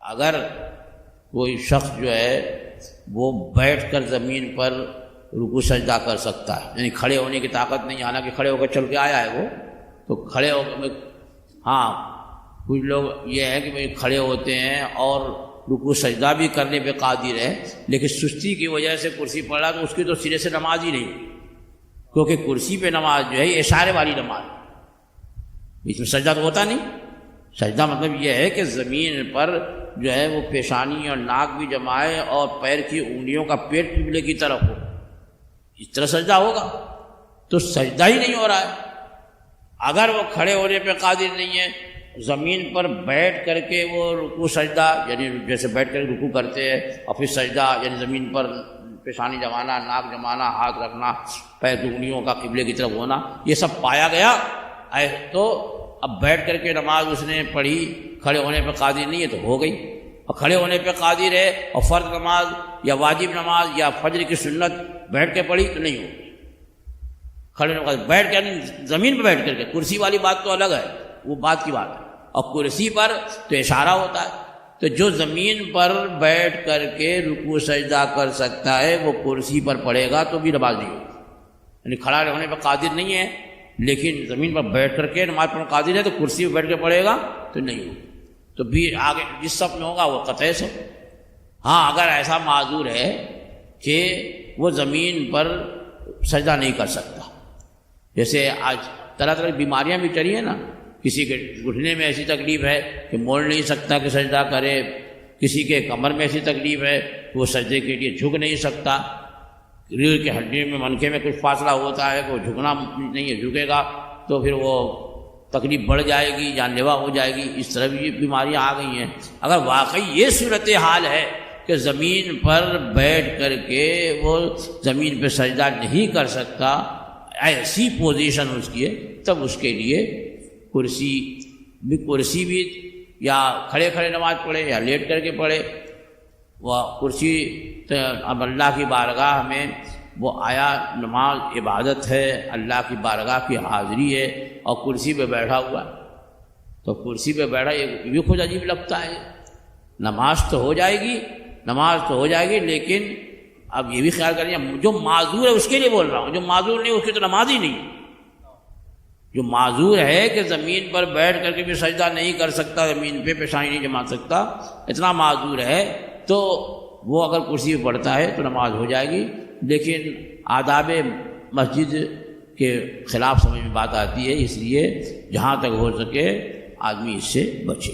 اگر کوئی شخص جو ہے وہ بیٹھ کر زمین پر رکوع سجدہ کر سکتا ہے، یعنی کھڑے ہونے کی طاقت نہیں، حالانکہ کھڑے ہو کر چل کے آیا ہے وہ، تو کھڑے ہو کر ہاں کچھ لوگ یہ ہے کہ بھئی کھڑے ہوتے ہیں اور رکوع سجدہ بھی کرنے پہ قادر ہے، لیکن سستی کی وجہ سے کرسی پڑ رہا تو اس کی تو سرے سے نماز ہی نہیں، کیونکہ کرسی پہ نماز جو ہے یہ اشارے والی نماز، اس میں سجدہ تو ہوتا نہیں۔ سجدہ مطلب یہ ہے کہ زمین پر جو ہے وہ پیشانی اور ناک بھی جمائے اور پیر کی انگلیوں کا پیٹ قبلے کی طرف ہو، اس طرح سجدہ ہوگا، تو سجدہ ہی نہیں ہو رہا ہے۔ اگر وہ کھڑے ہونے پہ قادر نہیں ہے، زمین پر بیٹھ کر کے وہ رکوع سجدہ، یعنی جیسے بیٹھ کر رکوع کرتے ہیں اور پھر سجدہ، یعنی زمین پر پیشانی جمانا، ناک جمانا، ہاتھ رکھنا، پیر کی انگلیوں کا قبلے کی طرف ہونا، یہ سب پایا گیا، تو اب بیٹھ کر کے نماز اس نے پڑھی، کھڑے ہونے پہ قادر نہیں ہے تو ہو گئی، اور کھڑے ہونے پہ قادر ہے اور فرض نماز یا واجب نماز یا فجر کی سنت بیٹھ کے پڑھی تو نہیں ہوگی۔ کھڑے ہونے کا بیٹھ کے زمین پہ بیٹھ کر کے، کرسی والی بات تو الگ ہے، وہ بات کی بات ہے، اور کرسی پر تو اشارہ ہوتا ہے، تو جو زمین پر بیٹھ کر کے رکوع سجدہ کر سکتا ہے وہ کرسی پر پڑھے گا تو بھی نماز نہیں ہوگی، یعنی کھڑا ہونے پہ قادر نہیں ہے لیکن زمین پر بیٹھ کر کے نماز پڑھنے قادر ہے تو کرسی پہ بیٹھ کے پڑھے گا تو نہیں ہوگی، تو بھی آگے جس صف میں ہوگا وہ قطعی سے۔ ہاں اگر ایسا معذور ہے کہ وہ زمین پر سجدہ نہیں کر سکتا، جیسے آج طرح طرح کی بیماریاں بھی چلی ہیں نا، کسی کے گھٹنے میں ایسی تکلیف ہے کہ موڑ نہیں سکتا کہ سجدہ کرے، کسی کے کمر میں ایسی تکلیف ہے کہ وہ سجدے کے لیے جھک نہیں سکتا، ریڑھ کی ہڈی میں منکے میں کچھ فاصلہ ہوتا ہے کہ وہ جھکنا نہیں ہے، جھکے گا تو پھر وہ تکلیف بڑھ جائے گی، جان لیوا ہو جائے گی، اس طرح بھی بیماریاں آ گئی ہیں۔ اگر واقعی یہ صورتحال ہے کہ زمین پر بیٹھ کر کے وہ زمین پہ سجدہ نہیں کر سکتا، ایسی پوزیشن اس کی ہے، تب اس کے لیے کرسی بھی یا کھڑے کھڑے نماز پڑھے یا لیٹ کر کے پڑھے، وہ کرسی اب اللہ کی بارگاہ میں وہ آیا، نماز عبادت ہے، اللہ کی بارگاہ کی حاضری ہے، اور کرسی پہ بیٹھا ہوا ہے، تو کرسی پہ بیٹھا یہ بھی خود عجیب لگتا ہے۔ نماز تو ہو جائے گی لیکن اب یہ بھی خیال کریں جو معذور ہے اس کے لیے بول رہا ہوں، جو معذور نہیں اس کی تو نماز ہی نہیں۔ جو معذور ہے کہ زمین پر بیٹھ کر کے بھی سجدہ نہیں کر سکتا، زمین پہ پیشانی نہیں جما سکتا، اتنا معذور ہے تو وہ اگر کرسی پہ پڑھتا ہے تو نماز ہو جائے گی، لیکن آداب مسجد کے خلاف سمجھ میں بات آتی ہے، اس لیے جہاں تک ہو سکے آدمی اس سے بچے۔